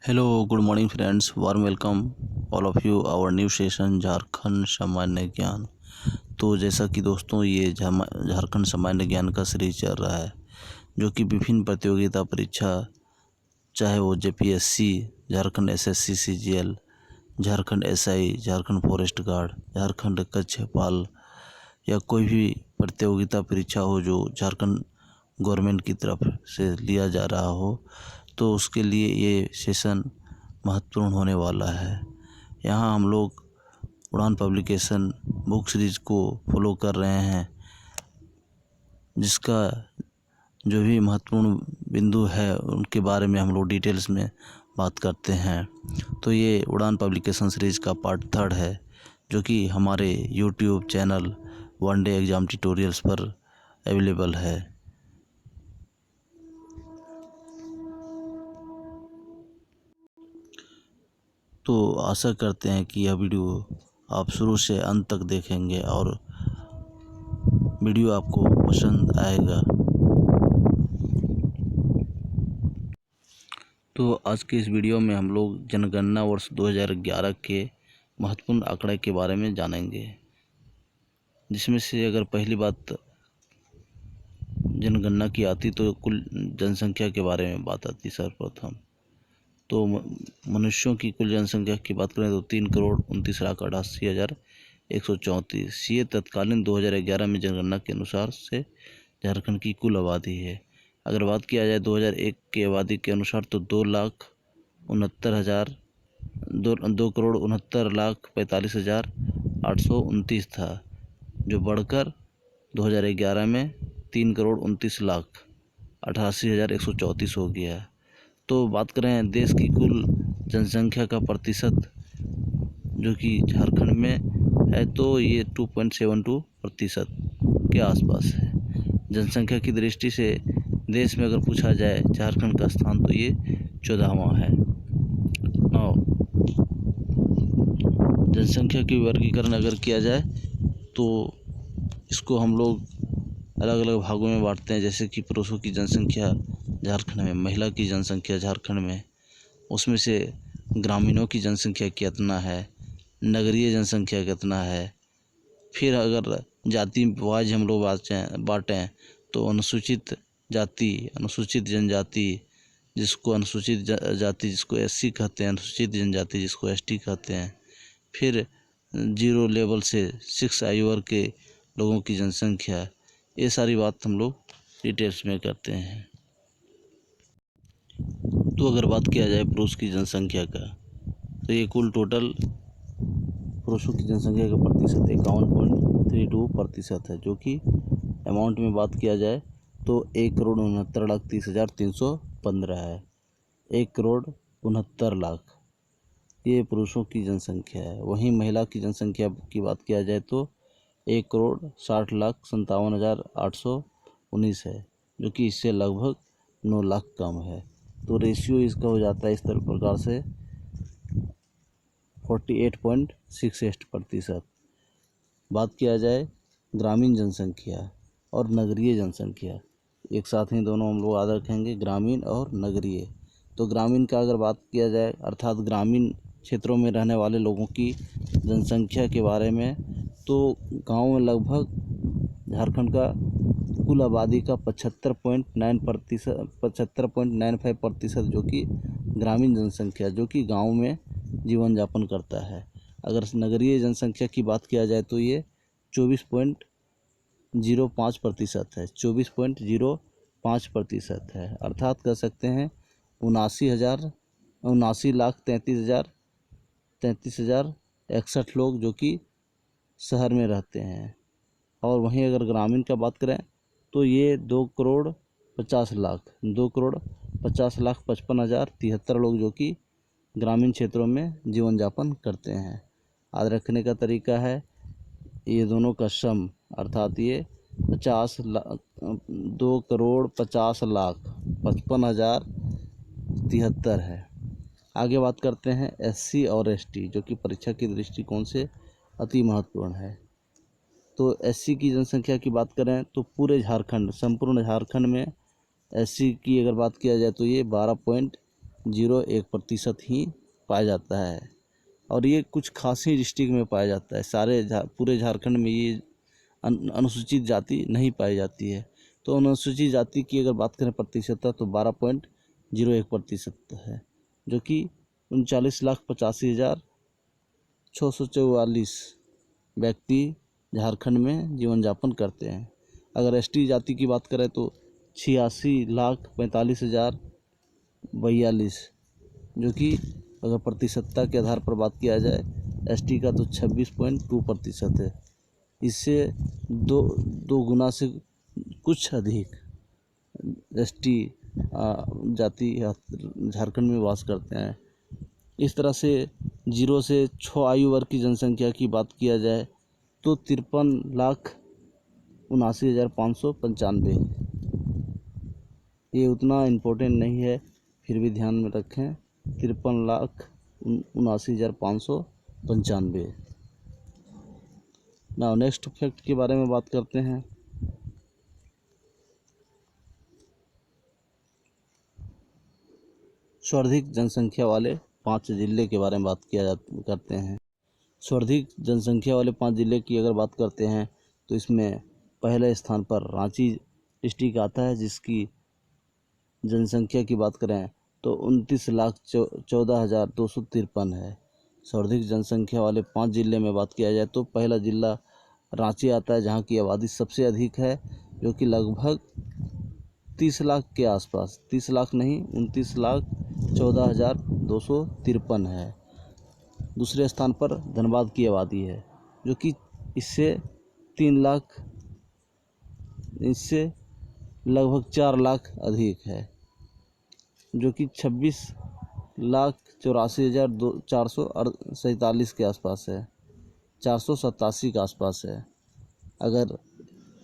Hello, good morning friends. Warm welcome all of you our new session Jharkhand सामान्य ज्ञान। तो जैसा कि दोस्तों ये झारखंड सामान्य ज्ञान का सीरीज चल रहा है, जो कि विभिन्न प्रतियोगिता परीक्षा, चाहे वो JPSC, Jharkhand SSC CGL, Jharkhand SI, Jharkhand forest guard, Jharkhand कक्षपाल या कोई भी प्रतियोगिता परीक्षा हो जो झारखंड गवर्नमेंट की तरफ से लिया जा रहा हो, तो उसके लिए ये सेशन महत्वपूर्ण होने वाला है। यहाँ हम लोग उड़ान पब्लिकेशन बुक सीरीज को फॉलो कर रहे हैं, जिसका जो भी महत्वपूर्ण बिंदु है उनके बारे में हम लोग डिटेल्स में बात करते हैं। तो ये उड़ान पब्लिकेशन सीरीज का पार्ट 3 है, जो कि हमारे YouTube channel one day exam tutorials पर अवेलेबल है। तो आशा करते हैं कि यह वीडियो आप शुरू से अंत तक देखेंगे और वीडियो आपको पसंद आएगा। तो आज के इस वीडियो में हम लोग जनगणना वर्ष 2011 के महत्वपूर्ण आंकड़े के बारे में जानेंगे, जिसमें से अगर पहली बात जनगणना की आती तो कुल जनसंख्या के बारे में बात आती सर्वप्रथम। तो मनुष्यों की कुल जनसंख्या की बात करें तो 3,29,88,134। ये तत्कालीन 2011 में जनगणना के अनुसार से झारखंड की कुल आबादी है। अगर बात किया जाए 2001 की आबादी के अनुसार तो 2,69,45,829 था, जो बढ़कर 2011 में 3,29,88,134 हो गया। तो बात करें देश की कुल जनसंख्या का प्रतिशत, जो कि झारखंड में है, तो ये 2.72% के आसपास है। जनसंख्या की दृष्टि से देश में अगर पूछा जाए झारखंड का स्थान, तो ये 14वां है। जनसंख्या की वर्गीकरण अगर किया जाए तो इसको हम लोग अलग अलग भागों में बांटते हैं, जैसे कि पुरुषों की जनसंख्या झारखंड में, महिला की जनसंख्या झारखंड में, उसमें से ग्रामीणों की जनसंख्या कितना है, नगरीय जनसंख्या कितना है। फिर अगर जाति वाइज हम लोग बाँटें तो अनुसूचित जाति, अनुसूचित जनजाति जिसको अनुसूचित जाति जिसको एससी कहते हैं, अनुसूचित जनजाति जिसको एसटी कहते हैं। फिर 0 लेवल से 6 आयु वर्ग के लोगों की जनसंख्या, ये सारी बात हम लोग डिटेल्स में करते हैं। तो अगर बात किया जाए पुरुष की जनसंख्या का, तो ये कुल टोटल पुरुषों की जनसंख्या का प्रतिशत 51.32% है, जो कि अमाउंट में बात किया जाए तो 1,69,30,315 है। 1,69,60,00,000 ये पुरुषों की जनसंख्या है। वहीं महिला की जनसंख्या की बात किया जाए तो 1,60,57,819 है, जो कि इससे लगभग 9 लाख कम है। तो रेशियो इसका हो जाता है इस प्रकार से 48.68%। बात किया जाए ग्रामीण जनसंख्या और नगरीय जनसंख्या, एक साथ ही दोनों हम लोग याद रखेंगे, ग्रामीण और नगरीय। तो ग्रामीण का अगर बात किया जाए, अर्थात ग्रामीण क्षेत्रों में रहने वाले लोगों की जनसंख्या के बारे में, तो गांव में लगभग झारखंड का कुल आबादी का 75.95%, जो कि ग्रामीण जनसंख्या, जो कि गांव में जीवन यापन करता है। अगर नगरीय जनसंख्या की बात किया जाए तो ये 24.05% है, 24.05% है। अर्थात कह सकते हैं 79,33,061 लोग जो कि शहर में रहते हैं। और वहीं अगर ग्रामीण का बात करें तो ये 2,50,50,55,073 लोग जो कि ग्रामीण क्षेत्रों में जीवन यापन करते हैं। याद रखने का तरीका है, ये दोनों का सम, अर्थात ये 2,50,55,073 है। आगे बात करते हैं एससी और एसटी, जो कि परीक्षा की दृष्टिकोण से अति महत्वपूर्ण है। तो एससी की जनसंख्या की बात करें तो पूरे झारखंड, संपूर्ण झारखंड में एससी की अगर बात किया जाए तो ये 0.1% ही पाया जाता है और ये कुछ खास ही डिस्ट्रिक्ट में पाया जाता है। पूरे झारखंड में ये अनुसूचित जाति नहीं पाई जाती है। तो अनुसूचित जाति की अगर बात करें प्रतिशतता तो 12.01% है, जो कि 39,85,644 व्यक्ति झारखंड में जीवन यापन करते हैं। अगर एसटी जाति की बात करें तो 86,45,042, जो कि अगर प्रतिशतता के आधार पर बात किया जाए एसटी का तो 26.2% है। इससे दो गुना से कुछ अधिक एसटी जाति झारखंड में वास करते हैं। इस तरह से 0 से 6 आयु वर्ग की जनसंख्या की बात किया जाए तो 53,79,595। ये उतना इम्पोर्टेंट नहीं है, फिर भी ध्यान में रखें 53,79,595। नाउ नेक्स्ट फैक्ट के बारे में बात करते हैं। सर्वाधिक जनसंख्या वाले 5 जिले के बारे में बात करते हैं। सर्वाधिक जनसंख्या वाले 5 जिले की अगर बात करते हैं तो इसमें पहले स्थान पर रांची डिस्ट्रिक्ट आता है, जिसकी जनसंख्या की बात करें तो 29,14,253 है। सर्वाधिक जनसंख्या वाले 5 जिले में बात किया जाए तो पहला जिला रांची आता है, जहां की आबादी सबसे अधिक है, जो कि लगभग 30 लाख के आसपास, 30 लाख नहीं 29,14,253 है। दूसरे स्थान पर धनबाद की आबादी है, जो कि इससे लगभग 4 लाख अधिक है, जो कि 26,84,447 के आसपास है, 487 के आसपास है। अगर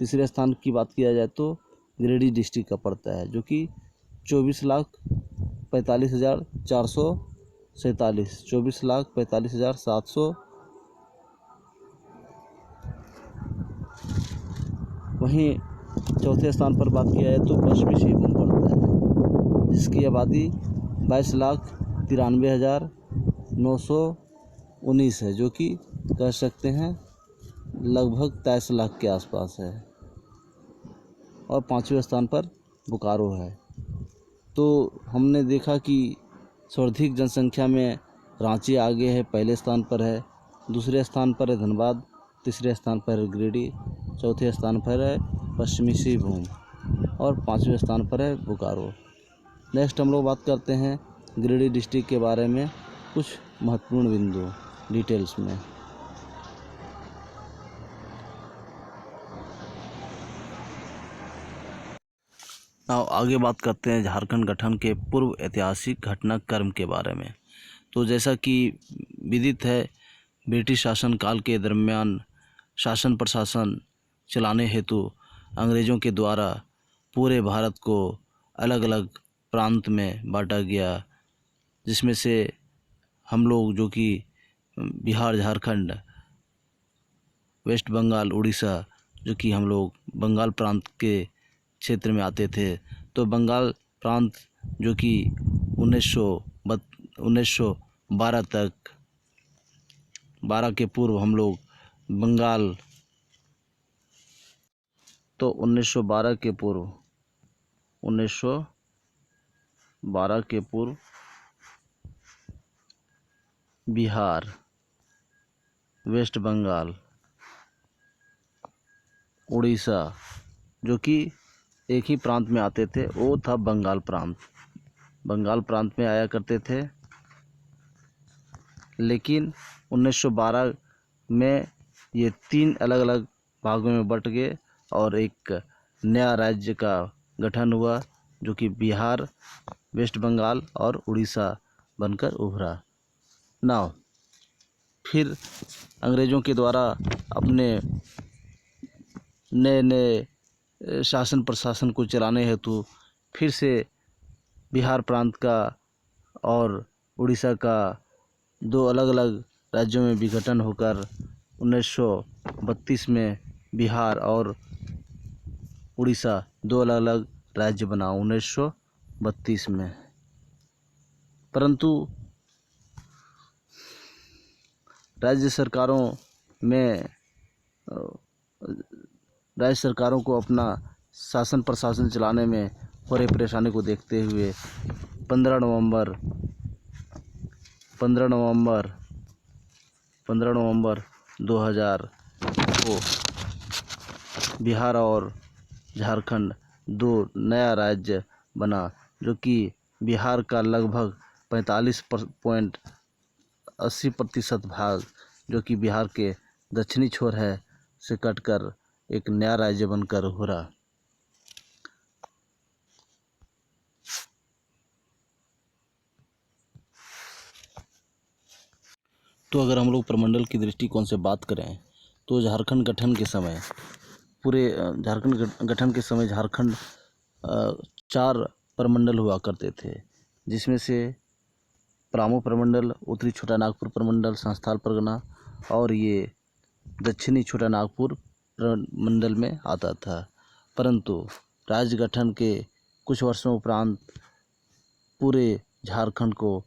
तीसरे स्थान की बात किया जाए तो गिरिडीह डिस्ट्रिक्ट का पड़ता है, जो कि 24,45,447, 24,45,700। वहीं चौथे स्थान पर बात किया जाए तो पश्चिमी सिंहभूम पड़ता है, जिसकी आबादी 22,93,919 है, जो कि कह सकते हैं लगभग 23 लाख के आसपास है। और 5वें स्थान पर बोकारो है। तो हमने देखा कि सर्वाधिक जनसंख्या में रांची आगे है, पहले स्थान पर है, दूसरे स्थान पर है धनबाद, तीसरे स्थान पर है गिरिडीह, चौथे स्थान पर है पश्चिमी सिंहभूम और 5वें स्थान पर है बोकारो। नेक्स्ट हम लोग बात करते हैं गिरिडीह डिस्ट्रिक्ट के बारे में, कुछ महत्वपूर्ण बिंदु डिटेल्स में। आगे बात करते हैं झारखंड गठन के पूर्व ऐतिहासिक घटनाक्रम के बारे में। तो जैसा कि विदित है, ब्रिटिश शासन काल के दरमियान शासन प्रशासन चलाने हेतु अंग्रेज़ों के द्वारा पूरे भारत को अलग अलग प्रांत में बांटा गया, जिसमें से हम लोग जो कि बिहार, झारखंड, वेस्ट बंगाल, उड़ीसा, जो कि हम लोग बंगाल प्रांत के क्षेत्र में आते थे। तो बंगाल प्रांत जो कि 1912 तक, 12 के पूर्व हम लोग बंगाल, तो 1912 के पूर्व बिहार, वेस्ट बंगाल, उड़ीसा, जो कि एक ही प्रांत में आते थे, वो था बंगाल प्रांत। बंगाल प्रांत में आया करते थे, लेकिन 1912 में ये 3 अलग अलग भागों में बंट गए और एक नया राज्य का गठन हुआ, जो कि बिहार, वेस्ट बंगाल और उड़ीसा बनकर उभरा। नाउ फिर अंग्रेज़ों के द्वारा अपने नए नए शासन प्रशासन को चलाने हेतु फिर से बिहार प्रांत का और उड़ीसा का 2 अलग अलग राज्यों में विघटन होकर 1932 में बिहार और उड़ीसा 2 अलग अलग राज्य बना 1932 में। परंतु राज्य सरकारों में राज्य सरकारों को अपना शासन प्रशासन चलाने में हो रही परेशानी को देखते हुए 15 नवंबर 2000 को बिहार और झारखंड दो नया राज्य बना, जो कि बिहार का लगभग 45.80% भाग, जो कि बिहार के दक्षिणी छोर है, से कटकर एक नया राज्य बनकर उभरा। तो अगर हम लोग प्रमंडल की दृष्टिकोण से बात करें तो झारखंड गठन के समय झारखंड 4 प्रमंडल हुआ करते थे, जिसमें से पलामू प्रमंडल, उत्तरी छोटा नागपुर प्रमंडल, संस्थाल परगना और ये दक्षिणी छोटा नागपुर प्रमंडल में आता था। परंतु राज्य गठन के कुछ वर्षों उपरांत पूरे झारखंड को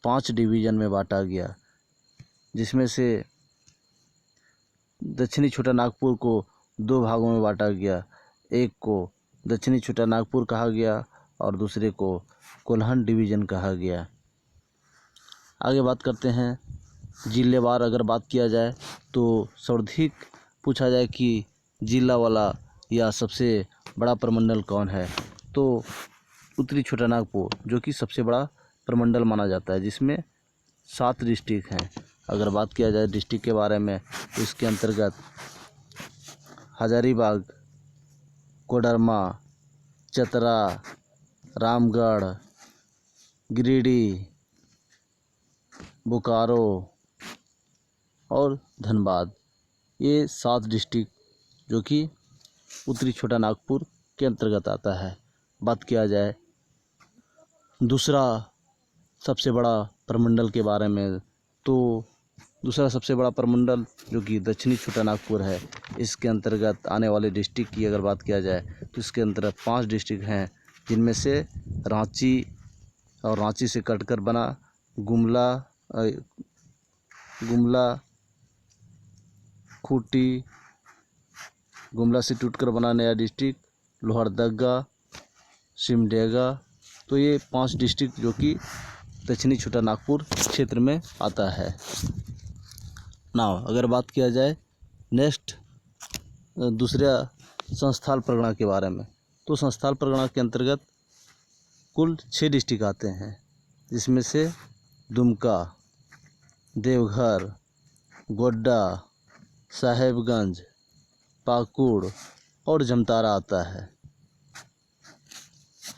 5 डिवीज़न में बांटा गया, जिसमें से दक्षिणी छोटा नागपुर को 2 भागों में बांटा गया। एक को दक्षिणी छोटा नागपुर कहा गया और दूसरे को कोल्हान डिवीज़न कहा गया। आगे बात करते हैं जिलेवार। अगर बात किया जाए तो सर्वाधिक पूछा जाए कि जिला वाला या सबसे बड़ा प्रमंडल कौन है, तो उत्तरी छोटा नागपुर, जो कि सबसे बड़ा प्रमंडल माना जाता है, जिसमें 7 डिस्ट्रिक्ट हैं। अगर बात किया जाए डिस्ट्रिक्ट के बारे में तो इसके अंतर्गत हजारीबाग, कोडरमा, चतरा, रामगढ़, गिरिडीह, बोकारो और धनबाद, ये 7 डिस्ट्रिक्ट जो कि उत्तरी छोटा नागपुर के अंतर्गत आता है। बात किया जाए दूसरा सबसे बड़ा प्रमंडल के बारे में, तो दूसरा सबसे बड़ा प्रमंडल जो कि दक्षिणी छोटा नागपुर है, इसके अंतर्गत आने वाले डिस्ट्रिक्ट की अगर बात किया जाए तो इसके अंतर्गत 5 डिस्ट्रिक्ट हैं, जिनमें से रांची और रांची से कटकर बना गुमला, खूंटी, गुमला से टूटकर बना नया डिस्ट्रिक्ट लोहरदगा, सिमडेगा। तो ये 5 डिस्ट्रिक्ट जो कि दक्षिणी छोटा नागपुर क्षेत्र में आता है। अगर बात किया जाए नेक्स्ट दूसरा संस्थाल परगना के बारे में, तो संस्थाल परगना के अंतर्गत कुल 6 डिस्ट्रिक्ट आते हैं, जिसमें से दुमका, देवघर, गोड्डा, साहेबगंज, पाकुड़ और जमतारा आता है।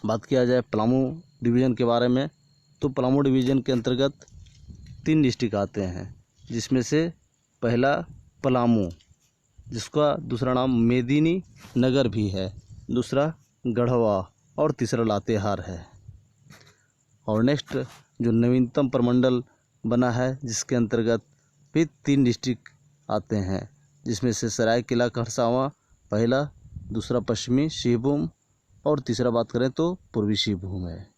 बात किया जाए पलामू डिवीज़न के बारे में, तो पलामू डिवीज़न के अंतर्गत 3 डिस्ट्रिक्ट आते हैं, जिसमें से पहला पलामू, जिसका दूसरा नाम मेदिनी नगर भी है, दूसरा गढ़वा और तीसरा लातेहार है। और नेक्स्ट जो नवीनतम प्रमंडल बना है, जिसके अंतर्गत भी 3 डिस्ट्रिक्ट आते हैं, जिसमें से सरायकेला खरसावां पहला, दूसरा पश्चिमी सिंहभूम और तीसरा बात करें तो पूर्वी सिंहभूम है।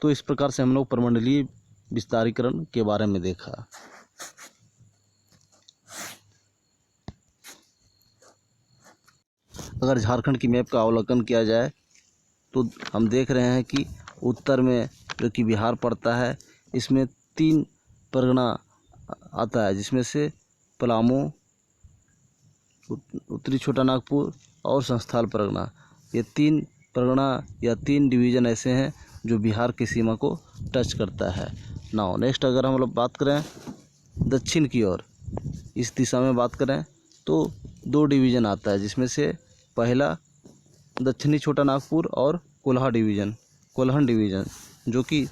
तो इस प्रकार से हम लोग प्रमंडलीय विस्तारीकरण के बारे में देखा। अगर झारखंड की मैप का अवलोकन किया जाए तो हम देख रहे हैं कि उत्तर में जो कि बिहार पड़ता है, इसमें 3 परगना आता है, जिसमें से पलामू, उत्तरी छोटा नागपुर और संस्थाल परगना। ये 3 परगना या 3 डिवीज़न ऐसे हैं जो बिहार की सीमा को टच करता है। नेक्स्ट अगर हम लोग बात करें दक्षिण की ओर, इस दिशा में बात करें तो 2 डिवीज़न आता है, जिसमें से पहला दक्षिणी छोटा नागपुर और कोल्हान डिवीज़न, जो कि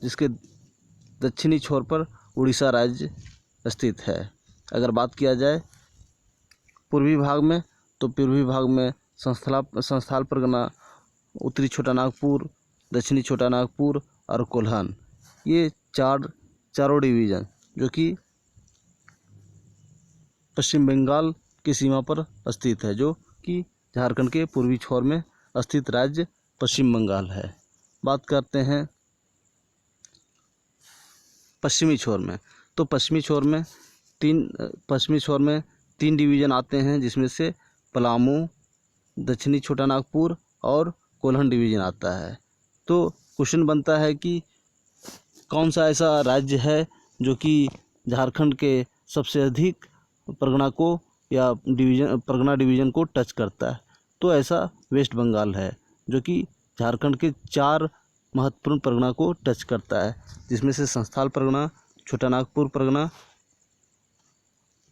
जिसके दक्षिणी छोर पर उड़ीसा राज्य स्थित है। अगर बात किया जाए पूर्वी भाग में, तो पूर्वी भाग में संस्थाल परगना, उत्तरी छोटा नागपुर, दक्षिणी छोटा नागपुर और कोल्हान, ये चारों डिवीज़न जो कि पश्चिम बंगाल की सीमा पर स्थित है, जो कि झारखंड के पूर्वी छोर में स्थित राज्य पश्चिम बंगाल है। बात करते हैं पश्चिमी छोर में, तो पश्चिमी छोर में तीन डिवीज़न आते हैं, जिसमें से पलामू, दक्षिणी छोटानागपुर और कोल्हन डिवीज़न आता है। तो क्वेश्चन बनता है कि कौन सा ऐसा राज्य है जो कि झारखंड के सबसे अधिक परगना को या परगना डिवीज़न को टच करता है। तो ऐसा वेस्ट बंगाल है, जो कि झारखंड के 4 महत्वपूर्ण परगना को टच करता है, जिसमें से संस्थाल परगना, छोटानागपुर परगना,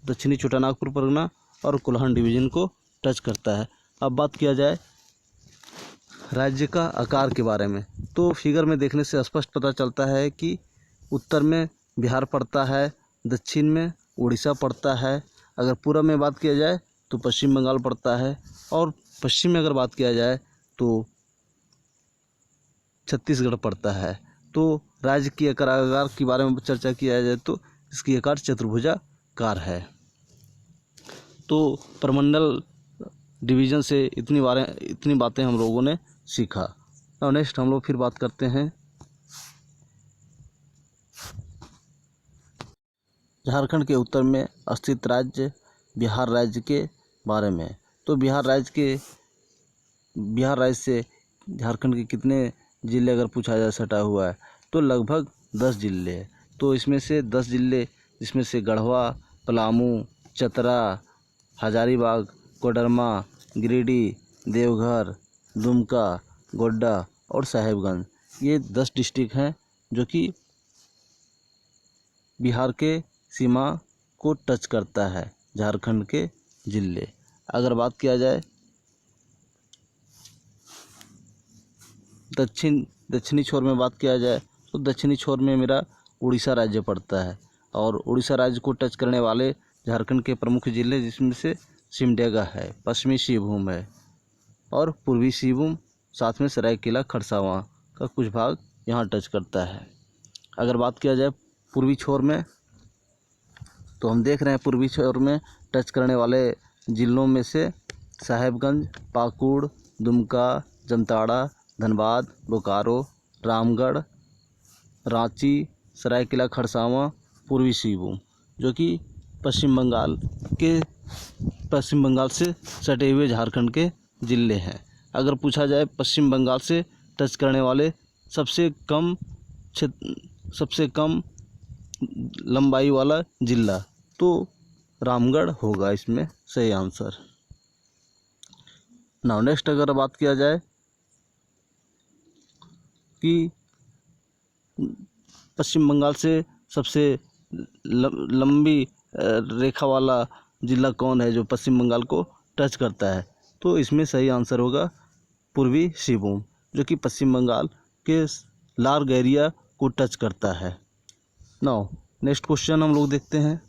दक्षिणी छोटानागपुर परगना और कोल्हान डिवीज़न को टच करता है। अब बात किया जाए राज्य का आकार के बारे में, तो फिगर में देखने से स्पष्ट पता चलता है कि उत्तर में बिहार पड़ता है, दक्षिण में उड़ीसा पड़ता है, अगर पूर्व में बात किया जाए तो पश्चिम बंगाल पड़ता है, और पश्चिम में अगर बात किया जाए तो छत्तीसगढ़ पड़ता है। तो राज्य की आकार के बारे में चर्चा किया जाए तो इसकी आकार चतुर्भुजाकार है। तो प्रमंडल डिवीज़न से इतनी बातें हम लोगों ने सीखा। और नेक्स्ट हम लोग फिर बात करते हैं झारखंड के उत्तर में स्थित राज्य बिहार राज्य के बारे में। तो बिहार राज्य से झारखंड के कितने ज़िले अगर पूछा जाए सटा हुआ है, तो लगभग 10 ज़िले हैं। तो इसमें से 10 ज़िले, जिसमें से गढ़वा, पलामू, चतरा, हजारीबाग, कोडरमा, गिरिडीह, देवघर, दुमका, गोड्डा और साहेबगंज, ये 10 डिस्ट्रिक्ट हैं जो कि बिहार के सीमा को टच करता है, झारखंड के ज़िले। अगर बात किया जाए दक्षिणी छोर में बात किया जाए तो दक्षिणी छोर में मेरा उड़ीसा राज्य पड़ता है, और उड़ीसा राज्य को टच करने वाले झारखंड के प्रमुख ज़िले, जिसमें से सिमडेगा है, पश्चिमी सिंहभूम है और पूर्वी सिंहभूम, साथ में सरायकेला खरसावां का कुछ भाग यहाँ टच करता है। अगर बात किया जाए पूर्वी छोर में, तो हम देख रहे हैं पूर्वी छोर में टच करने वाले ज़िलों में से साहेबगंज, पाकुड़, दुमका, जामताड़ा, धनबाद, बोकारो, रामगढ़, रांची, सरायकेला खरसावां, पूर्वी सिंहभूम, जो कि पश्चिम बंगाल से सटे हुए झारखंड के ज़िले हैं। अगर पूछा जाए पश्चिम बंगाल से टच करने वाले सबसे कम लंबाई वाला ज़िला, तो रामगढ़ होगा इसमें सही आंसर। नाउ नेक्स्ट अगर बात किया जाए कि पश्चिम बंगाल से सबसे लंबी रेखा वाला ज़िला कौन है जो पश्चिम बंगाल को टच करता है, तो इसमें सही आंसर होगा पूर्वी सिंहभूम, जो कि पश्चिम बंगाल के लार्ज एरिया को टच करता है। नाउ नेक्स्ट क्वेश्चन हम लोग देखते हैं,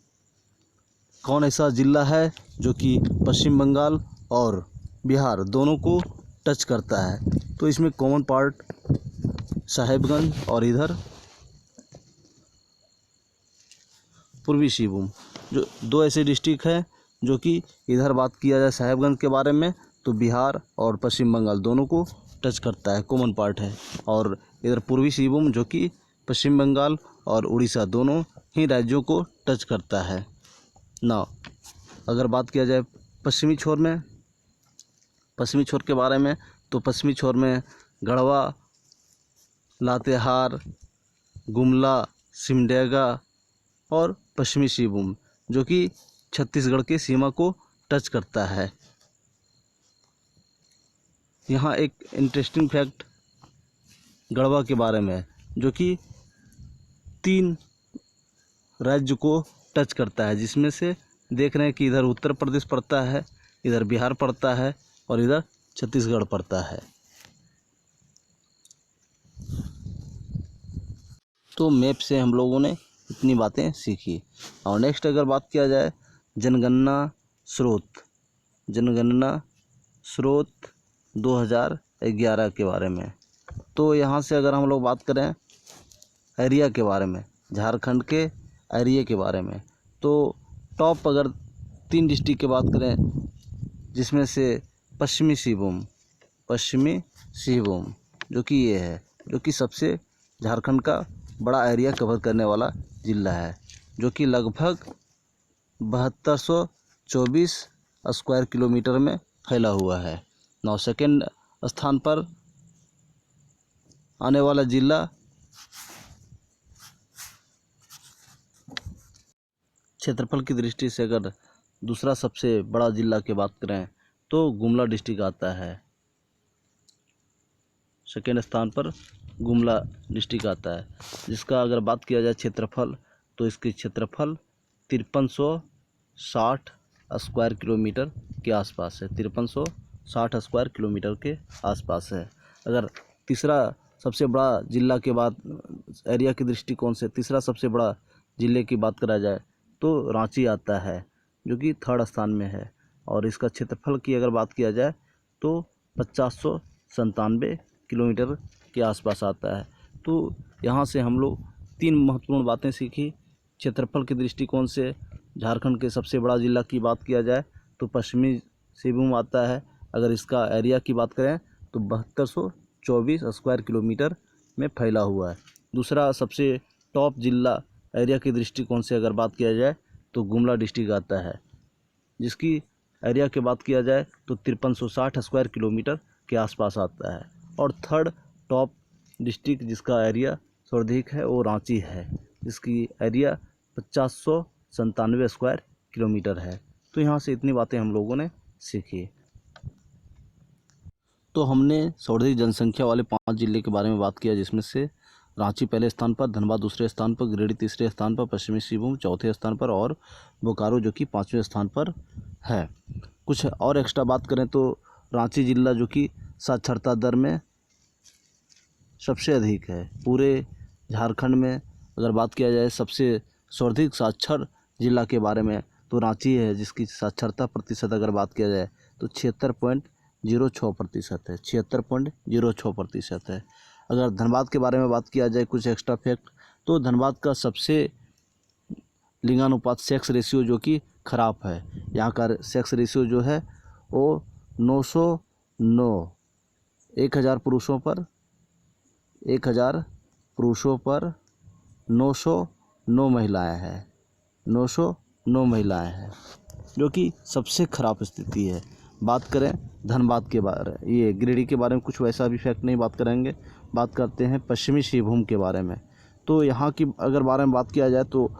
कौन ऐसा ज़िला है जो कि पश्चिम बंगाल और बिहार दोनों को टच करता है, तो इसमें कॉमन पार्ट साहेबगंज और इधर पूर्वी सिंहभूम, जो 2 ऐसे डिस्ट्रिक्ट हैं जो कि इधर बात किया जाए साहेबगंज के बारे में तो बिहार और पश्चिम बंगाल दोनों को टच करता है, कॉमन पार्ट है, और इधर पूर्वी सिंहभूम जो कि पश्चिम बंगाल और उड़ीसा दोनों ही राज्यों को टच करता है। ना अगर बात किया जाए पश्चिमी छोर के बारे में, तो पश्चिमी छोर में गढ़वा, लातेहार, गुमला, सिमडेगा और पश्चिमी सिंहभूम, जो कि छत्तीसगढ़ की सीमा को टच करता है। यहाँ एक इंटरेस्टिंग फैक्ट गढ़वा के बारे में है, जो कि 3 राज्य को टच करता है, जिसमें से देख रहे हैं कि इधर उत्तर प्रदेश पड़ता है, इधर बिहार पड़ता है और इधर छत्तीसगढ़ पड़ता है। तो मैप से हम लोगों ने इतनी बातें सीखी। और नेक्स्ट अगर बात किया जाए जनगणना स्रोत 2011 के बारे में, तो यहाँ से अगर हम लोग बात करें एरिया के बारे में, झारखंड के एरिया के बारे में, तो टॉप अगर 3 डिस्ट्रिक्ट की बात करें, जिसमें से पश्चिमी सिंहभूम जो कि ये है, जो कि सबसे झारखंड का बड़ा एरिया कवर करने वाला ज़िला है, जो कि लगभग 7224 स्क्वायर किलोमीटर में फैला हुआ है। 9 सेकेंड स्थान पर आने वाला ज़िला क्षेत्रफल की दृष्टि से अगर दूसरा सबसे बड़ा ज़िला की बात करें तो गुमला डिस्ट्रिक्ट आता है। सेकेंड स्थान पर गुमला डिस्ट्रिक्ट आता है, जिसका अगर बात किया जाए क्षेत्रफल तो इसकी क्षेत्रफल 5360 स्क्वायर किलोमीटर के आसपास है। 5360 स्क्वायर किलोमीटर के आसपास है। अगर तीसरा सबसे बड़ा ज़िला के बाद एरिया के दृष्टिकोण से तीसरा सबसे बड़ा ज़िले की बात करा जाए तो रांची आता है, जो कि थर्ड स्थान में है, और इसका क्षेत्रफल की अगर बात किया जाए तो 5097 किलोमीटर के आसपास आता है। तो यहाँ से हम लोग 3 महत्वपूर्ण बातें सीखी। क्षेत्रफल के दृष्टिकोण से झारखंड के सबसे बड़ा ज़िला की बात किया जाए तो पश्चिमी सिंहभूम आता है। अगर इसका एरिया की बात करें तो 7224 स्क्वायर किलोमीटर में फैला हुआ है। दूसरा सबसे टॉप ज़िला एरिया के दृष्टिकोण से अगर बात किया जाए तो गुमला डिस्ट्रिक्ट आता है, जिसकी एरिया की बात किया जाए तो 5360 स्क्वायर किलोमीटर के आसपास आता है। और थर्ड टॉप डिस्ट्रिक्ट जिसका एरिया सर्वाधिक है वो रांची है, जिसकी एरिया 5097 स्क्वायर किलोमीटर है। तो यहाँ से इतनी बातें हम लोगों ने सीखी। तो हमने सर्वाधिक जनसंख्या वाले 5 जिले के बारे में बात किया, जिसमें से रांची पहले स्थान पर, धनबाद दूसरे स्थान पर, गिरिडीह तीसरे स्थान पर, पश्चिमी सिंहभूम चौथे स्थान पर और बोकारो जो कि 5वें स्थान पर है। कुछ और एक्स्ट्रा बात करें तो रांची जिला जो कि साक्षरता दर में सबसे अधिक है पूरे झारखंड में। अगर बात किया जाए सबसे सर्वाधिक साक्षर जिला के बारे में तो रांची है, जिसकी साक्षरता प्रतिशत अगर बात किया जाए तो 76.06% है। 76.06% है। अगर धनबाद के बारे में बात किया जाए कुछ एक्स्ट्रा फैक्ट, तो धनबाद का सबसे लिंगानुपात सेक्स रेशियो जो कि ख़राब है। यहाँ का सेक्स रेशियो जो है वो 909, 1000 पुरुषों पर 909 महिलाएं हैं। 909 महिलाएं हैं, जो कि सबसे ख़राब स्थिति है। बात करें धनबाद के बारे, ये गिरिडीह के बारे में कुछ वैसा भी फैक्ट नहीं बात करेंगे। बात करते हैं पश्चिमी सिंहभूम के बारे में। तो यहाँ की अगर बारे में बात किया जाए तो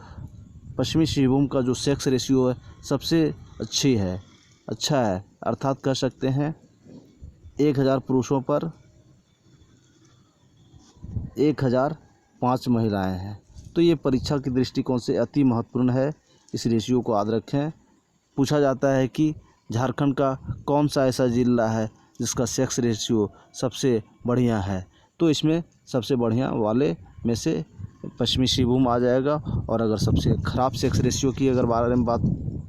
पश्चिमी सिंहभूम का जो सेक्स रेशियो है सबसे अच्छा है, अर्थात कह सकते हैं 1000 पुरुषों पर 1005 महिलाएं हैं। तो ये परीक्षा के दृष्टिकोण से अति महत्वपूर्ण है, इस रेशियो को याद रखें। पूछा जाता है कि झारखंड का कौन सा ऐसा ज़िला है जिसका सेक्स रेशियो सबसे बढ़िया है, तो इसमें सबसे बढ़िया वाले में से पश्चिमी सिंहभूम आ जाएगा। और अगर सबसे ख़राब सेक्स रेशियो की अगर बारे में बात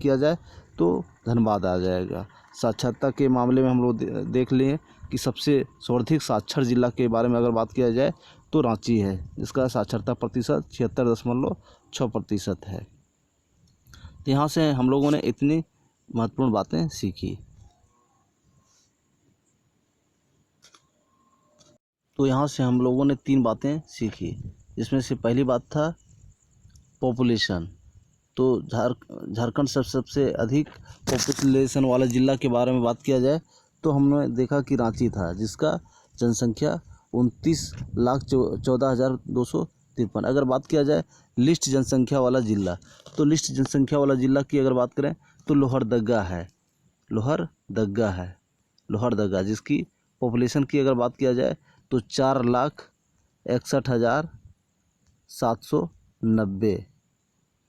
किया जाए तो धनबाद आ जाएगा। साक्षरता के मामले में हम लोग देख लें कि सबसे सर्वाधिक साक्षर जिला के बारे में अगर बात किया जाए तो रांची है, जिसका साक्षरता प्रतिशत 76.6% है। तो यहाँ से हम लोगों ने इतनी महत्वपूर्ण बातें सीखी। तो यहाँ से हम लोगों ने 3 बातें सीखी, जिसमें से पहली बात था पॉपुलेशन। तो झारखंड सबसे अधिक पॉपुलेशन वाला ज़िला के बारे में बात किया जाए तो हमने देखा कि रांची था, जिसका जनसंख्या 29,14,253। अगर बात किया जाए लिस्ट जनसंख्या वाला ज़िला, तो लिस्ट जनसंख्या वाला ज़िला की अगर बात करें तो लोहरदगा है। लोहरदगा जिसकी पॉपुलेशन की अगर बात किया जाए तो 4,61,790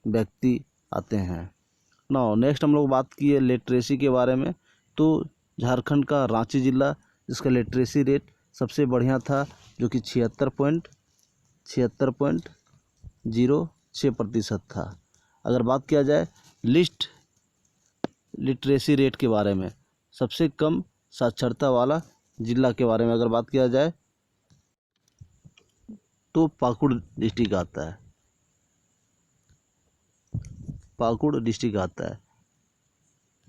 व्यक्ति आते हैं। नेक्स्ट हम लोग बात किए लिटरेसी के बारे में। तो झारखंड का रांची ज़िला जिसका लिटरेसी रेट सबसे बढ़िया था, जो कि 76.06% था। अगर बात किया जाए लिटरेसी रेट के बारे में, सबसे कम साक्षरता वाला ज़िला के बारे में अगर बात किया जाए तो पाकुड़ डिस्ट्रिक्ट आता है,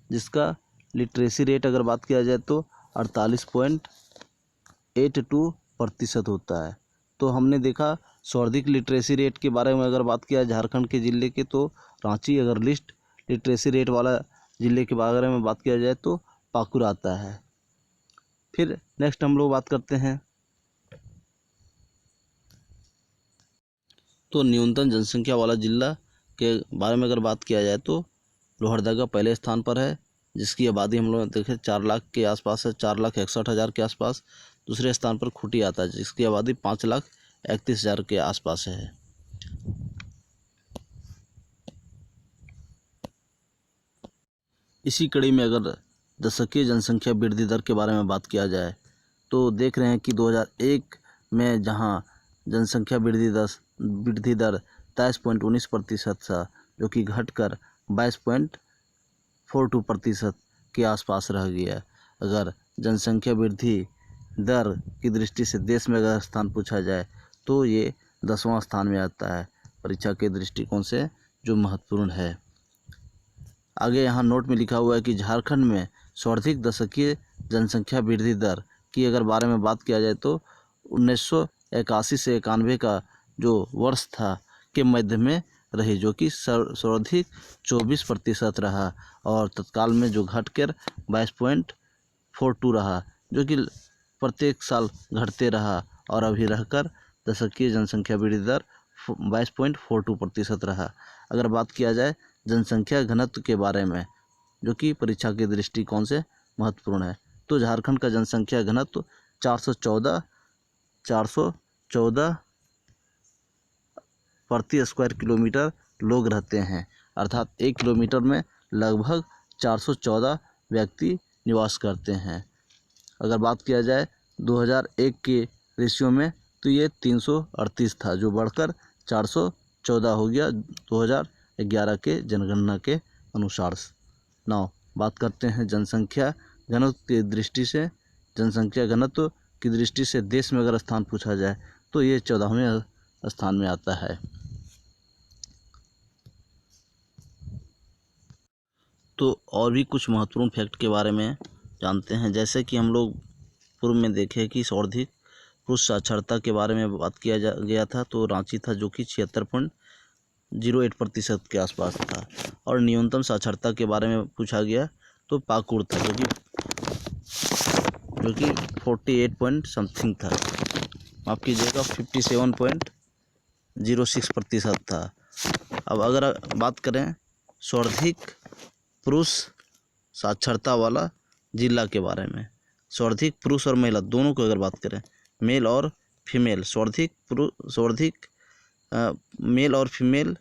जिसका लिटरेसी रेट अगर बात किया जाए तो 48.82% होता है। तो हमने देखा सर्वाधिक लिटरेसी रेट के बारे में अगर बात किया झारखंड के ज़िले के, तो रांची अगर लिस्ट लिटरेसी रेट वाला ज़िले के बारे में बात किया जाए तो पाकुड़ आता है। फिर नेक्स्ट हम लोग बात करते हैं तो न्यूनतम जनसंख्या वाला जिला के बारे में अगर बात किया जाए तो लोहरदगा पहले स्थान पर है, जिसकी आबादी हम लोग देखें 4 लाख के आसपास है, 4,61,000 के आसपास। दूसरे स्थान पर खूंटी आता है, जिसकी आबादी 5,31,000 के आसपास है। इसी कड़ी में अगर दशकीय जनसंख्या वृद्धि दर के बारे में बात किया जाए तो देख रहे हैं कि 2001 में जहां जनसंख्या वृद्धि दर 23.19% था, जो कि घटकर 22.42% के आसपास रह गया। अगर जनसंख्या वृद्धि दर की दृष्टि से देश में अगर स्थान पूछा जाए तो ये 10वां स्थान में आता है परीक्षा के दृष्टिकोण से, जो महत्वपूर्ण है। आगे यहाँ नोट में लिखा हुआ है कि झारखंड में सर्वाधिक दशकीय जनसंख्या वृद्धि दर की अगर बारे में बात किया जाए तो 1981 से 91 का जो वर्ष था के मध्य में रही, जो कि सर्वाधिक 24% रहा, और तत्काल में जो घटकर 22.42 रहा, जो कि प्रत्येक साल घटते रहा, और अभी रहकर दशकीय जनसंख्या वृद्धि दर 22.42% रहा। अगर बात किया जाए जनसंख्या घनत्व के बारे में, जो कि परीक्षा के दृष्टिकोण से महत्वपूर्ण है, तो झारखंड का जनसंख्या घनत्व 414 प्रति स्क्वायर किलोमीटर लोग रहते हैं, अर्थात 1 किलोमीटर में लगभग 414 व्यक्ति निवास करते हैं। अगर बात किया जाए 2001 के रेशियो में तो ये 338 था, जो बढ़कर 414 हो गया 2011 के जनगणना के अनुसार। नाउ बात करते हैं जनसंख्या घनत्व की दृष्टि से। जनसंख्या घनत्व की दृष्टि से देश में अगर स्थान पूछा जाए तो ये 14वें स्थान में आता है। तो और भी कुछ महत्वपूर्ण फैक्ट के बारे में जानते हैं, जैसे कि हम लोग पूर्व में देखे कि सर्वाधिक पुरुष साक्षरता के बारे में बात किया गया था, तो रांची था, जो कि 76.08% के आसपास था। और न्यूनतम साक्षरता के बारे में पूछा गया तो पाकुड़ था, जो कि 48 पॉइंट समथिंग था, माफ़ कीजिएगा 57.06% था। अब अगर बात करें सर्वाधिक पुरुष साक्षरता वाला जिला के बारे में, सर्वाधिक पुरुष और महिला दोनों को अगर बात करें, मेल और फीमेल, सर्वाधिक मेल और फीमेल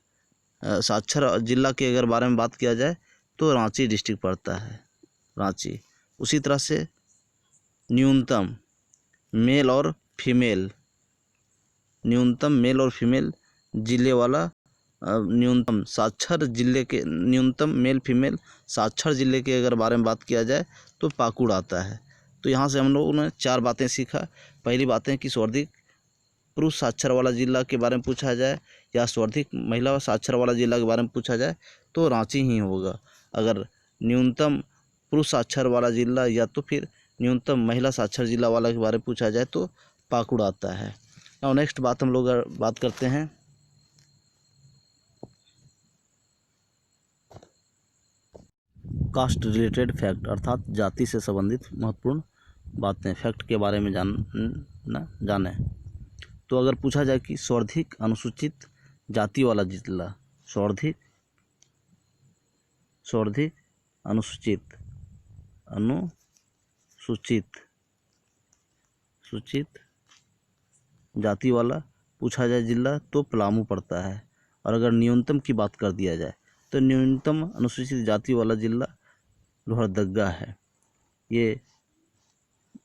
साक्षर जिला के अगर बारे में बात किया जाए तो रांची डिस्ट्रिक्ट पड़ता है, रांची। उसी तरह से न्यूनतम मेल और फीमेल जिले वाला न्यूनतम मेल फीमेल साक्षर जिले के अगर बारे में बात किया जाए तो पाकुड़ आता है। तो यहाँ से हम लोगों ने 4 बातें सीखा। पहली बात है कि सर्वाधिक पुरुष साक्षर वाला जिला के बारे में पूछा जाए या सर्वाधिक महिला साक्षर वाला जिला के बारे में पूछा जाए तो रांची ही होगा। अगर न्यूनतम पुरुष साक्षर वाला जिला या तो फिर न्यूनतम महिला साक्षर जिला वाला के बारे में पूछा जाए तो पाकुड़ आता है। और नेक्स्ट बात हम लोग बात करते हैं कास्ट रिलेटेड फैक्ट, अर्थात जाति से संबंधित महत्वपूर्ण बातें फैक्ट के बारे में जाने। तो अगर पूछा जाए कि सर्वाधिक अनुसूचित जाति वाला जिला, सर्वाधिक अनुसूचित जाति वाला पूछा जाए जिला तो पलामू पड़ता है। और अगर न्यूनतम की बात कर दिया जाए तो न्यूनतम अनुसूचित जाति वाला जिला लोहरदगा है, ये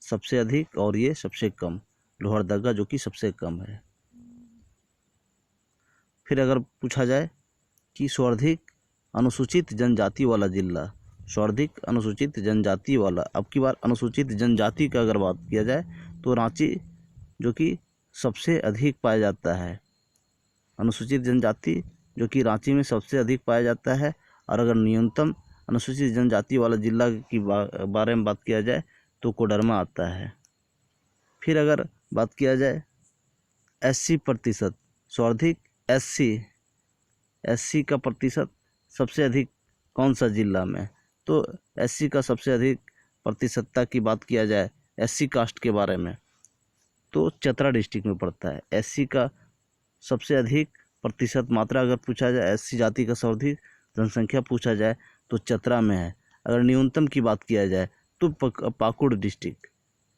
सबसे अधिक और ये सबसे कम, लोहरदगा जो कि सबसे कम है। फिर अगर पूछा जाए कि सर्वाधिक अनुसूचित जनजाति वाला जिला, सर्वाधिक अनुसूचित जनजाति वाला, अब की बार अनुसूचित जनजाति का अगर बात किया जाए तो रांची जो कि सबसे अधिक पाया जाता है, अनुसूचित जनजाति जो कि रांची में सबसे अधिक पाया जाता है। और अगर न्यूनतम अनुसूचित जनजाति वाला जिला की बारे में बात किया जाए तो कोडरमा आता है। फिर अगर बात किया जाए 80% सर्वाधिक एससी का प्रतिशत सबसे अधिक कौन सा जिला में, तो एससी का सबसे अधिक प्रतिशतता की बात किया जाए एससी कास्ट के बारे में तो चतरा डिस्ट्रिक्ट में पड़ता है। एससी का सबसे अधिक प्रतिशत मात्रा अगर पूछा जाए, एससी जाति का सर्वाधिक जनसंख्या पूछा जाए तो चतरा में है। अगर न्यूनतम की बात किया जाए तो पाकुड़ डिस्ट्रिक्ट,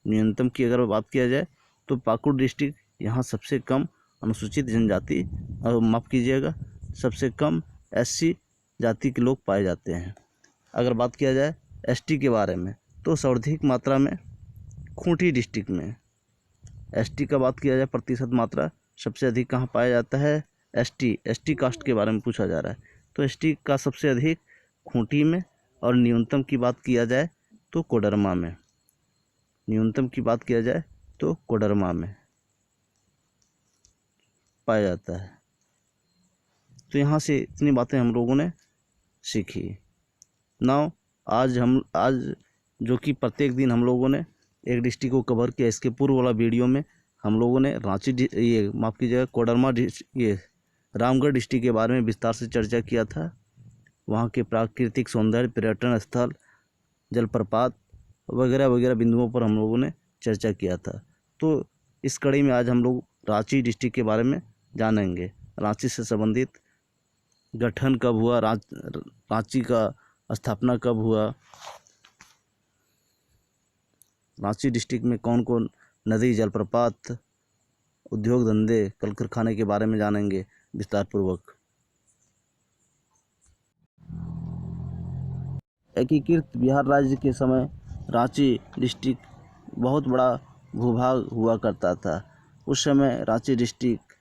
न्यूनतम की अगर बात किया जाए तो पाकुड़ डिस्ट्रिक्ट, यहाँ सबसे कम अनुसूचित जनजाति, माफ़ कीजिएगा, सबसे कम एससी जाति के लोग पाए जाते हैं। अगर बात किया जाए एसटी के बारे में तो सर्वाधिक मात्रा में खूंटी डिस्ट्रिक्ट में। एसटी का बात किया जाए प्रतिशत मात्रा सबसे अधिक कहाँ पाया जाता है, एसटी कास्ट के बारे में पूछा जा रहा है तो एसटी का सबसे अधिक खूंटी में, और न्यूनतम की बात किया जाए तो कोडरमा में, न्यूनतम की बात किया जाए तो कोडरमा में पाया जाता है। तो यहाँ से इतनी बातें हम लोगों ने सीखी। नाउ आज जो कि प्रत्येक दिन हम लोगों ने एक डिस्ट्रिक्ट को कवर किया। इसके पूर्व वाला वीडियो में हम लोगों ने माफ़ कीजिएगा, कोडरमा रामगढ़ डिस्ट्रिक्ट के बारे में विस्तार से चर्चा किया था। वहाँ के प्राकृतिक सौंदर्य, पर्यटन स्थल, जलप्रपात वगैरह वगैरह बिंदुओं पर हम लोगों ने चर्चा किया था। तो इस कड़ी में आज हम लोग रांची डिस्ट्रिक्ट के बारे में जानेंगे। रांची से संबंधित गठन कब हुआ, रांची का स्थापना कब हुआ, रांची डिस्ट्रिक्ट में कौन कौन नदी, जलप्रपात, उद्योग धंधे, कल कारखाने के बारे में जानेंगे विस्तार पूर्वक। एकीकृत बिहार राज्य के समय रांची डिस्ट्रिक्ट बहुत बड़ा भूभाग हुआ करता था। उस समय रांची डिस्ट्रिक्ट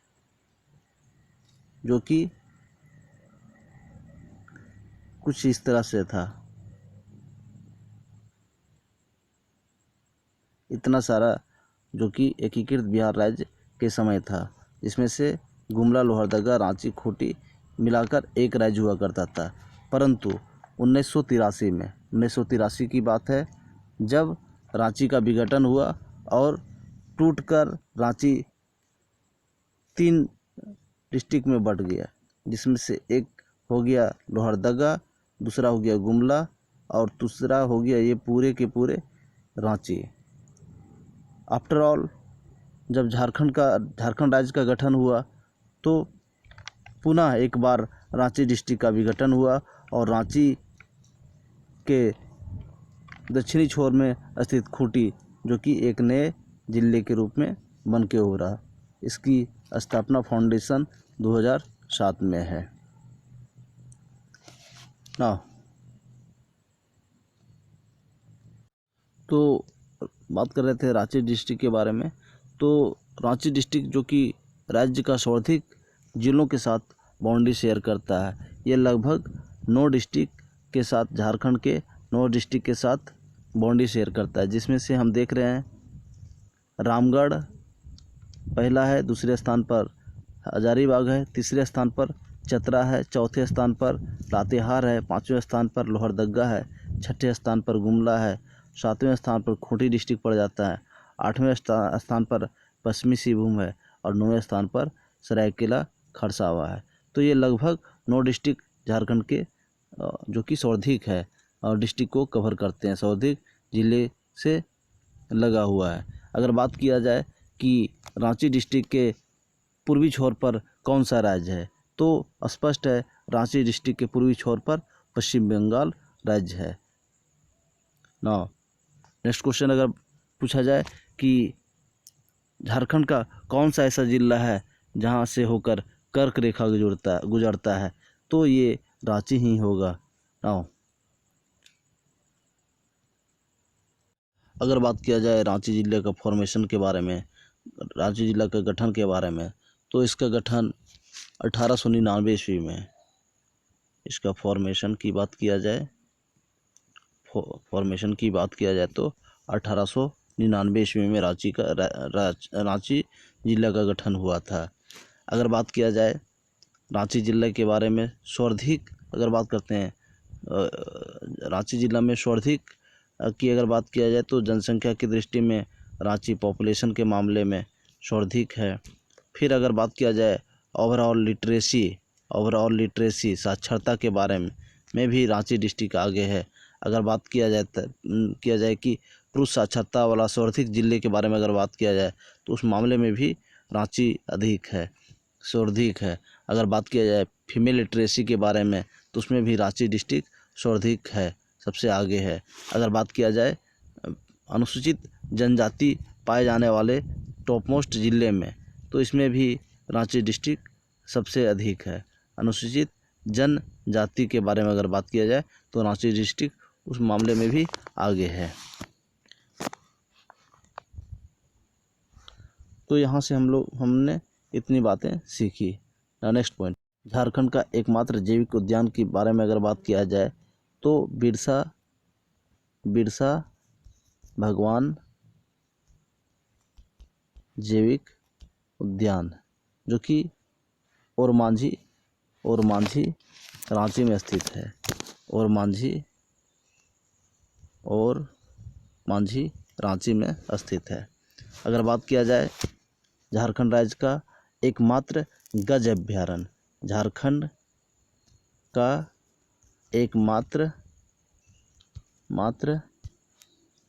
जो कि कुछ इस तरह से था, इतना सारा जो कि एकीकृत बिहार राज्य के समय था, जिसमें से गुमला, लोहरदगा, रांची, खूंटी मिलाकर एक राज्य हुआ करता था। परंतु 1983 की बात है जब रांची का विघटन हुआ और टूटकर रांची 3 डिस्ट्रिक्ट में बंट गया, जिसमें से एक हो गया लोहरदगा, दूसरा हो गया गुमला और तीसरा हो गया ये पूरे के पूरे रांची। आफ्टर ऑल जब झारखंड राज्य का गठन हुआ तो पुनः एक बार रांची डिस्ट्रिक्ट का विघटन हुआ और रांची के दक्षिणी छोर में स्थित खूंटी जो कि एक नए जिले के रूप में बन के उभरा। इसकी स्थापना फाउंडेशन 2007 में है। तो बात कर रहे थे रांची डिस्ट्रिक्ट के बारे में। तो रांची डिस्ट्रिक्ट जो कि राज्य का सर्वाधिक जिलों के साथ बाउंड्री शेयर करता है। ये लगभग 9 डिस्ट्रिक्ट के साथ, झारखंड के 9 डिस्ट्रिक्ट के साथ बाउंड्री शेयर करता है, जिसमें से हम देख रहे हैं रामगढ़ पहला है, दूसरे स्थान पर हजारीबाग है, तीसरे स्थान पर चतरा है, चौथे स्थान पर लातेहार है, 5वें स्थान पर लोहरदगा है, 6ठे स्थान पर गुमला है, 7वें स्थान पर खूंटी डिस्ट्रिक्ट पड़ जाता है, 8वें स्थान पर पश्चिमी सिंहभूम है और 9वें स्थान पर सरायकेला खरसावा है। तो ये लगभग 9 डिस्ट्रिक्ट झारखंड के जो कि सर्वाधिक है और डिस्ट्रिक्ट को कवर करते हैं, सर्वाधिक जिले से लगा हुआ है। अगर बात किया जाए कि रांची डिस्ट्रिक्ट के पूर्वी छोर पर कौन सा राज्य है, तो स्पष्ट है रांची डिस्ट्रिक्ट के पूर्वी छोर पर पश्चिम बंगाल राज्य है। नेक्स्ट क्वेश्चन अगर पूछा जाए कि झारखंड का कौन सा ऐसा जिला है जहां से होकर कर्क रेखा गुजरता है, तो ये रांची ही होगा। अगर बात किया जाए रांची जिले का फॉर्मेशन के बारे में, रांची जिला के गठन के बारे में, तो इसका गठन 1899 ईस्वी में, इसका फॉर्मेशन की बात किया जाए तो 1899 ईस्वी में रांची जिला का गठन हुआ था। अगर बात किया जाए रांची जिले के बारे में, सर्वाधिक अगर बात करते हैं रांची जिला में सर्वाधिक की अगर बात किया जाए तो जनसंख्या की दृष्टि में रांची पॉपुलेशन के मामले में सर्वाधिक है। फिर अगर बात किया जाए ओवरऑल लिटरेसी साक्षरता के बारे में भी रांची डिस्ट्रिक्ट आगे है। अगर बात किया जाए कि पुरुष साक्षरता वाला सर्वाधिक जिले के बारे में अगर बात किया जाए तो उस मामले में भी रांची सर्वाधिक है। अगर बात किया जाए फीमेल लिटरेसी के बारे में तो उसमें भी रांची डिस्ट्रिक्ट सर्वाधिक है, सबसे आगे है। अगर बात किया जाए अनुसूचित जनजाति पाए जाने वाले टॉप मोस्ट ज़िले में तो इसमें भी रांची डिस्ट्रिक्ट सबसे अधिक है। अनुसूचित जनजाति के बारे में अगर बात किया जाए तो रांची डिस्ट्रिक्ट उस मामले में भी आगे है। तो यहाँ से हमने इतनी बातें सीखी। नेक्स्ट पॉइंट, झारखंड का एकमात्र जैविक उद्यान के बारे में अगर बात किया जाए तो बिरसा भगवान जैविक उद्यान, जो कि ओरमांझी रांची में स्थित है। ओरमांझी रांची में स्थित है। अगर बात किया जाए झारखंड राज्य का एकमात्र गज अभ्यारण्य, झारखंड का एकमात्र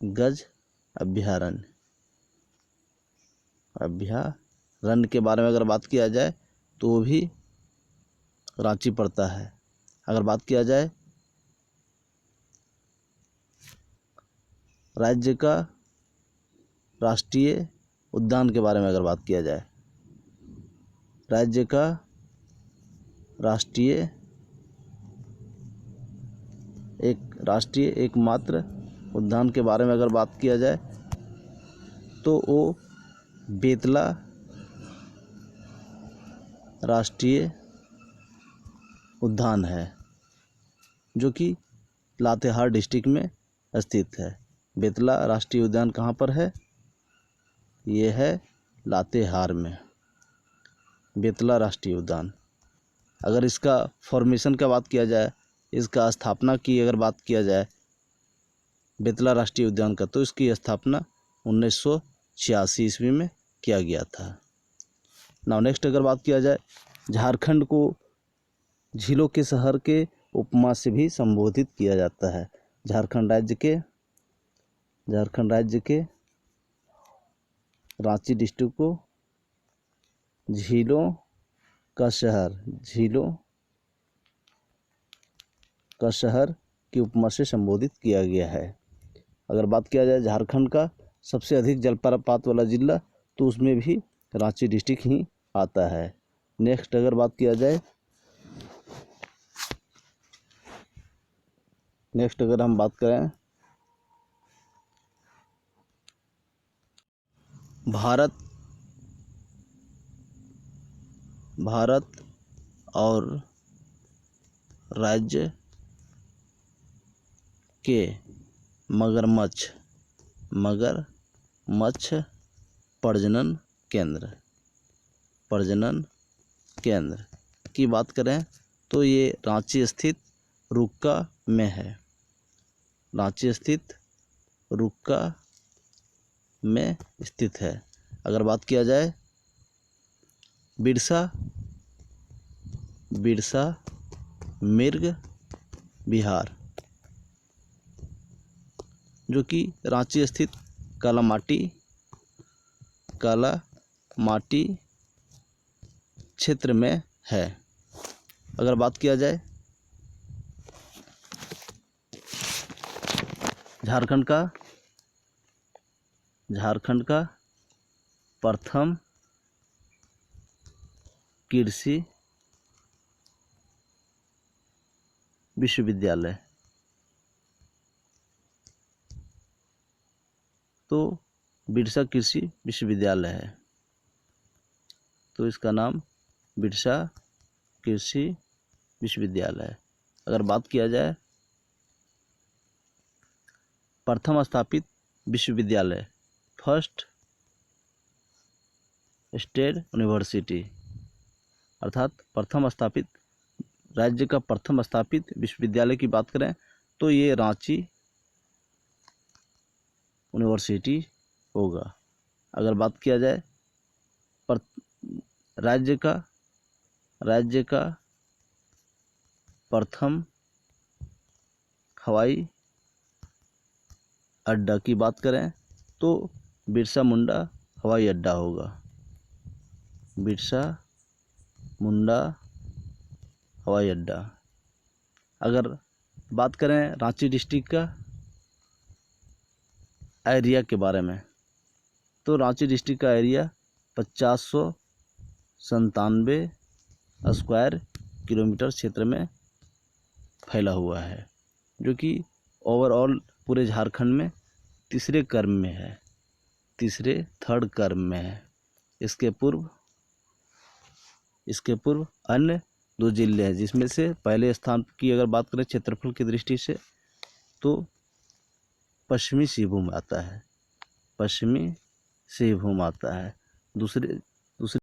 गज अभ्यारण्य के बारे में अगर बात किया जाए तो वो भी रांची पड़ता है। अगर बात किया जाए राज्य का राष्ट्रीय उद्यान के बारे में अगर बात किया जाए, राज्य का राष्ट्रीय एकमात्र उद्यान के बारे में अगर बात किया जाए तो वो बेतला राष्ट्रीय उद्यान है, जो कि लातेहार डिस्ट्रिक्ट में स्थित है। बेतला राष्ट्रीय उद्यान कहाँ पर है? ये है लातेहार में, बेतला राष्ट्रीय उद्यान। अगर इसका फॉर्मेशन का बात किया जाए, इसका स्थापना की अगर बात किया जाए बेतला राष्ट्रीय उद्यान का, तो इसकी स्थापना 1986 ईस्वी में किया गया था। नाउ नेक्स्ट अगर बात किया जाए, झारखंड को झीलों के शहर के उपमा से भी संबोधित किया जाता है। झारखंड राज्य के रांची डिस्ट्रिक्ट को झीलों का शहर की उपमा से संबोधित किया गया है। अगर बात किया जाए झारखंड का सबसे अधिक जलप्रपात वाला जिला, तो उसमें भी रांची डिस्ट्रिक्ट ही आता है। नेक्स्ट अगर बात किया जाए, अगर हम बात करें भारत और राज्य के मगरमच्छ प्रजनन केंद्र की बात करें तो ये रांची स्थित रुक्का में है। रांची स्थित रुक्का में स्थित है। अगर बात किया जाए बिरसा मृग विहार, जो कि रांची स्थित कालामाटी क्षेत्र में है। अगर बात किया जाए झारखंड का प्रथम कृषि विश्वविद्यालय, तो बिरसा कृषि विश्वविद्यालय है, तो इसका नाम बिरसा कृषि विश्वविद्यालय है। अगर बात किया जाए प्रथम स्थापित विश्वविद्यालय, फर्स्ट स्टेट यूनिवर्सिटी, अर्थात प्रथम स्थापित राज्य का प्रथम स्थापित विश्वविद्यालय की बात करें तो ये रांची यूनिवर्सिटी होगा। अगर बात किया जाए राज्य का प्रथम हवाई अड्डा की बात करें तो बिरसा मुंडा हवाई अड्डा होगा। बिरसा मुंडा हवाई अड्डा। अगर बात करें रांची डिस्ट्रिक्ट का एरिया के बारे में तो रांची डिस्ट्रिक्ट का एरिया 5097 स्क्वायर किलोमीटर क्षेत्र में फैला हुआ है, जो कि ओवरऑल पूरे झारखंड में थर्ड क्रम में है। इसके पूर्व अन्य 2 जिले हैं, जिसमें से पहले स्थान की अगर बात करें क्षेत्रफल की दृष्टि से तो पश्चिमी सिंहभूम आता है। दूसरे